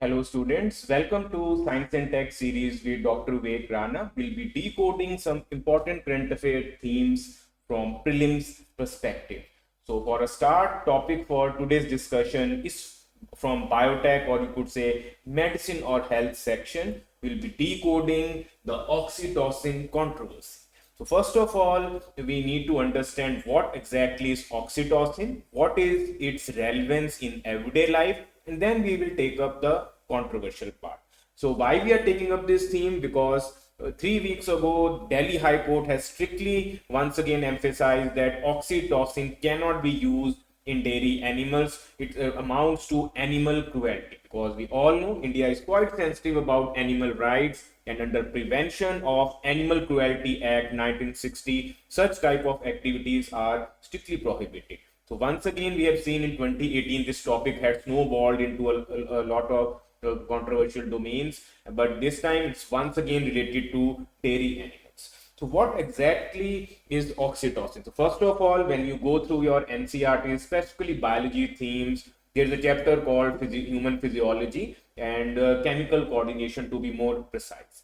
Hello students, welcome to Science and Tech series with Dr. Vivek Rana. We'll be decoding some important current affair themes from prelims perspective. So for a start, topic for today's discussion is from biotech, or you could say medicine or health section. We'll be decoding the oxytocin controversy. So first of all, we need to understand what exactly is oxytocin, what is its relevance in everyday life, and then we will take up the controversial part. So why we are taking up this theme? Because 3 weeks ago, Delhi High Court has strictly once again emphasized that oxytocin cannot be used in dairy animals. It amounts to animal cruelty, because we all know India is quite sensitive about animal rights, and under Prevention of Animal Cruelty Act 1960, such type of activities are strictly prohibited. So once again, we have seen in 2018 this topic had snowballed into a lot of controversial domains, but this time it's once again related to dairy animals. So what exactly is oxytocin? So first of all, when you go through your NCERT, specifically biology themes, there's a chapter called human physiology and chemical coordination, to be more precise.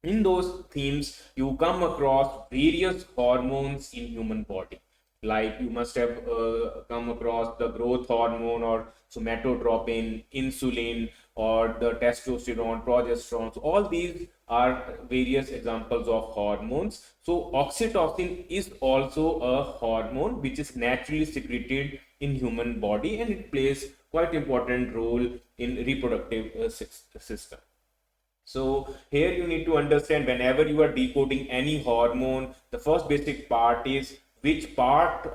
In those themes, you come across various hormones in human body. Like you must have come across the growth hormone or somatotropin, insulin, or the testosterone, progesterone. So all these are various examples of hormones. So oxytocin is also a hormone which is naturally secreted in human body, and it plays quite important role in reproductive system. So here you need to understand, whenever you are decoding any hormone, the first basic part is which part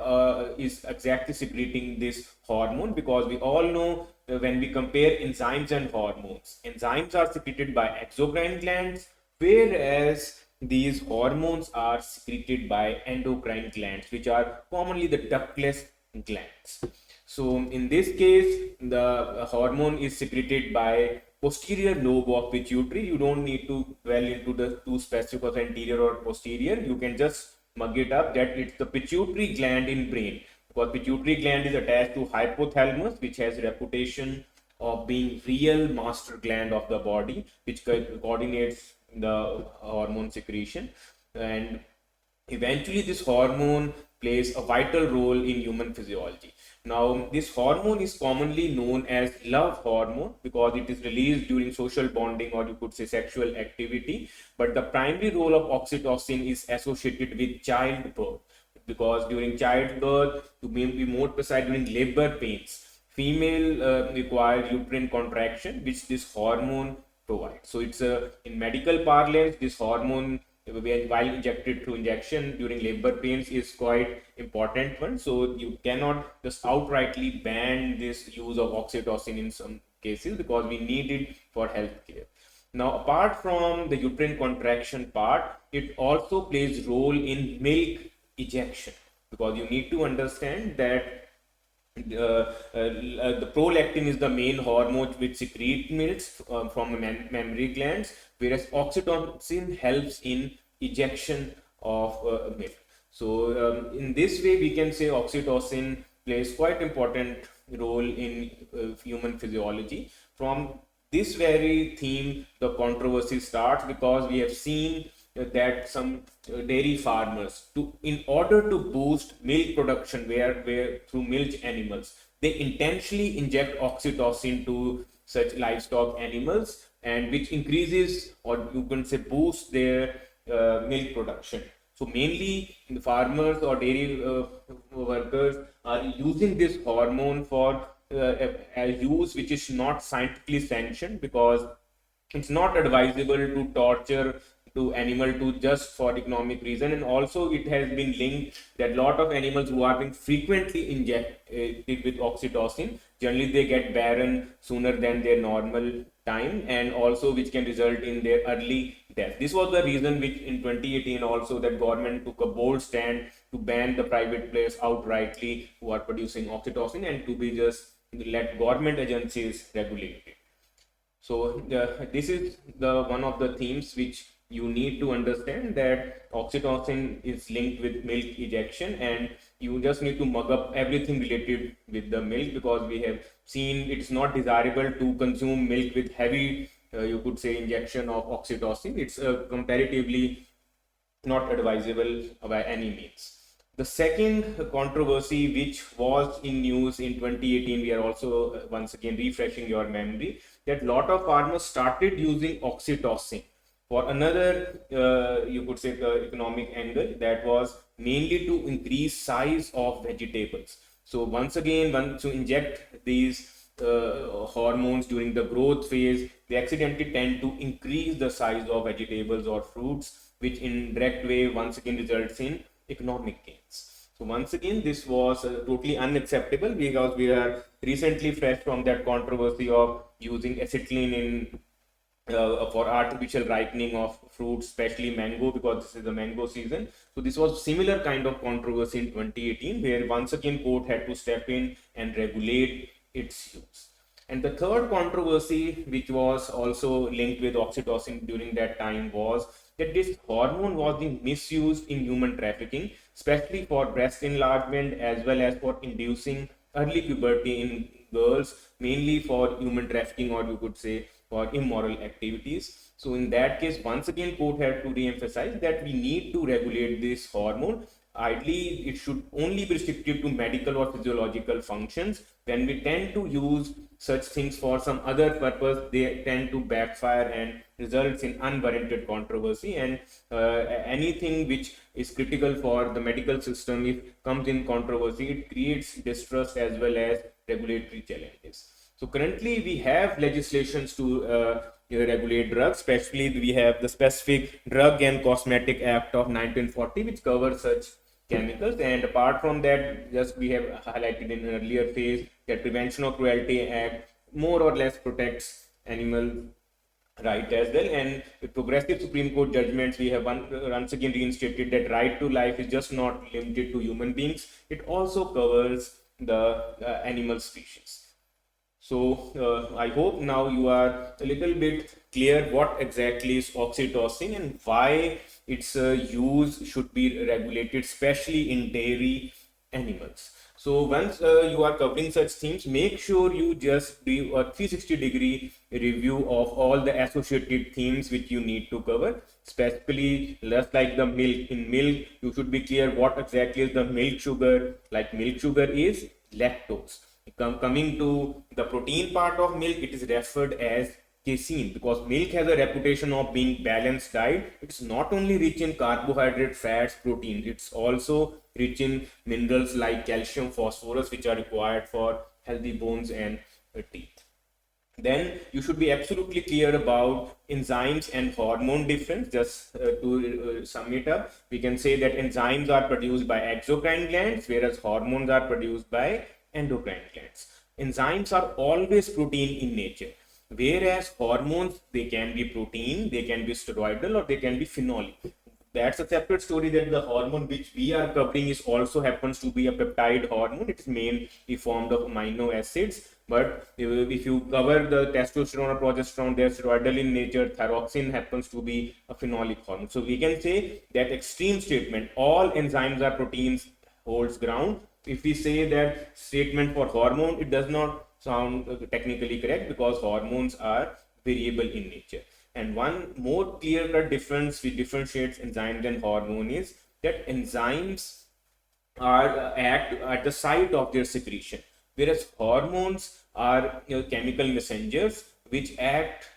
is exactly secreting this hormone, because we all know when we compare enzymes and hormones, enzymes are secreted by exocrine glands, whereas these hormones are secreted by endocrine glands, which are commonly the ductless glands. So in this case, the hormone is secreted by posterior lobe of pituitary. You don't need to dwell into the two specific of anterior or posterior. You can just mug it up that it's the pituitary gland in brain, because pituitary gland is attached to hypothalamus, which has reputation of being real master gland of the body, which coordinates the hormone secretion. And eventually this hormone plays a vital role in human physiology. Now this hormone is commonly known as love hormone because it is released during social bonding, or you could say sexual activity, but the primary role of oxytocin is associated with childbirth, because during childbirth, to be more precise, during labor pains, female require uterine contraction, which this hormone provides. So it's in medical parlance, this hormone, while injected through injection during labor pains, is quite important one. So you cannot just outrightly ban this use of oxytocin in some cases, because we need it for healthcare. Now, apart from the uterine contraction part, it also plays role in milk ejection, because you need to understand that the prolactin is the main hormone which secrete milks from mammary glands, whereas oxytocin helps in ejection of milk. So in this way, we can say oxytocin plays quite important role in human physiology. From this very theme, the controversy starts, because we have seen that some dairy farmers, in order to boost milk production where through milk animals, they intentionally inject oxytocin to such livestock animals, and which increases, or you can say boosts their milk production. So mainly the farmers or dairy workers are using this hormone for a use which is not scientifically sanctioned, because it's not advisable to torture to animal to just for economic reason. And also it has been linked that a lot of animals who are being frequently injected with oxytocin, generally they get barren sooner than their normal time, and also which can result in their early death. This was the reason which in 2018 also that government took a bold stand to ban the private players outrightly who are producing oxytocin, and to be just let government agencies regulate it. So this is the one of the themes which you need to understand, that oxytocin is linked with milk ejection, and you just need to mug up everything related with the milk, because we have seen it's not desirable to consume milk with heavy, you could say, injection of oxytocin. It's comparatively not advisable by any means. The second controversy, which was in news in 2018, we are also once again refreshing your memory, that lot of farmers started using oxytocin for another, you could say, economic angle, that was mainly to increase size of vegetables. So once again, once you inject these hormones during the growth phase, they accidentally tend to increase the size of vegetables or fruits, which in direct way once again results in economic gains. So once again, this was totally unacceptable, because we are recently fresh from that controversy of using acetylene in for artificial ripening of fruits, especially mango, because this is the mango season. So this was similar kind of controversy in 2018, where once again court had to step in and regulate its use. And the third controversy, which was also linked with oxytocin during that time, was that this hormone was being misused in human trafficking, especially for breast enlargement as well as for inducing early puberty in girls, mainly for human trafficking, or you could say for immoral activities. So in that case, once again, court had to re-emphasize that we need to regulate this hormone. Ideally, it should only be restricted to medical or physiological functions. When we tend to use such things for some other purpose, they tend to backfire and results in unwarranted controversy. And anything which is critical for the medical system, if comes in controversy, it creates distrust as well as regulatory challenges. So currently we have legislations to regulate drugs, especially we have the Specific Drug and Cosmetic Act of 1940, which covers such chemicals. And apart from that, just we have highlighted in an earlier phase that Prevention of Cruelty Act more or less protects animal right as well. And with progressive Supreme Court judgments, we have once again reinstated that right to life is just not limited to human beings, it also covers the animal species. So I hope now you are a little bit clear what exactly is oxytocin and why its use should be regulated, especially in dairy animals. So once you are covering such themes, make sure you just do a 360-degree review of all the associated themes which you need to cover, specifically just like the milk. In milk, you should be clear what exactly is the milk sugar. Like milk sugar is lactose. Coming to the protein part of milk, it is referred as casein, because milk has a reputation of being balanced diet. It's not only rich in carbohydrate, fats, protein, it's also rich in minerals like calcium, phosphorus, which are required for healthy bones and teeth. Then you should be absolutely clear about enzymes and hormone difference. Just to sum it up, we can say that enzymes are produced by exocrine glands, whereas hormones are produced by endocrine glands. Enzymes are always protein in nature, whereas hormones, they can be protein, they can be steroidal, or they can be phenolic. That's a separate story, that the hormone which we are covering is also happens to be a peptide hormone. It is mainly formed of amino acids. But if you cover the testosterone or progesterone, they are steroidal in nature. Thyroxine happens to be a phenolic hormone. So we can say that extreme statement, all enzymes are proteins, holds ground. If we say that statement for hormone, it does not sound technically correct, because hormones are variable in nature. And one more clear-cut difference which differentiates enzymes and hormone is that enzymes are act at the site of their secretion, whereas hormones are chemical messengers which act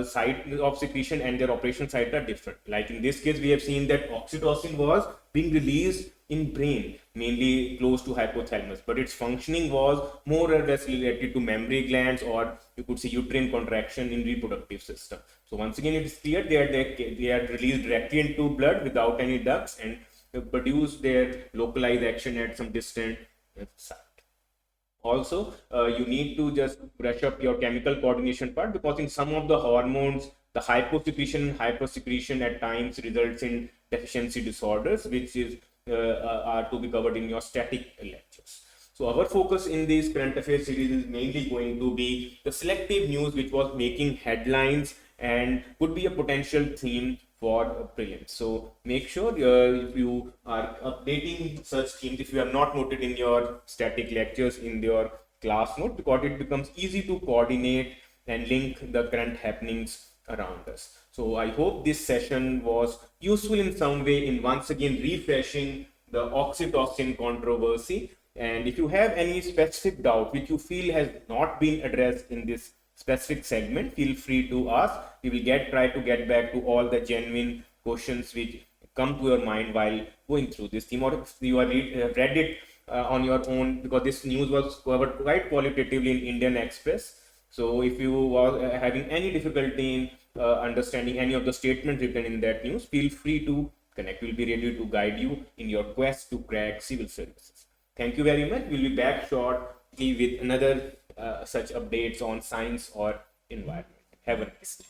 site of secretion, and their operation site are different. Like in this case, we have seen that oxytocin was being released in brain, mainly close to hypothalamus, but its functioning was more or less related to mammary glands, or you could say uterine contraction in reproductive system. So once again, it is clear that they are released directly into blood without any ducts, and produce their localized action at some distant site. Also, you need to just brush up your chemical coordination part, because in some of the hormones, the hyposecretion and hypersecretion at times results in deficiency disorders, which is are to be covered in your static lectures. So our focus in this current affairs series is mainly going to be the selective news which was making headlines and could be a potential theme for prelims. So make sure if you are updating such themes, if you have not noted in your static lectures in your class note, because it becomes easy to coordinate and link the current happenings around us. So I hope this session was useful in some way in once again refreshing the oxytocin controversy. And if you have any specific doubt which you feel has not been addressed in this specific segment, feel free to ask. We will try to get back to all the genuine questions which come to your mind while going through this theme, or if you are read it on your own, because this news was covered quite qualitatively in Indian Express. So if you are having any difficulty in understanding any of the statements written in that news, feel free to connect. We'll be ready to guide you in your quest to crack civil services. Thank you very much. We'll be back shortly with another such updates on science or environment. Have a nice day.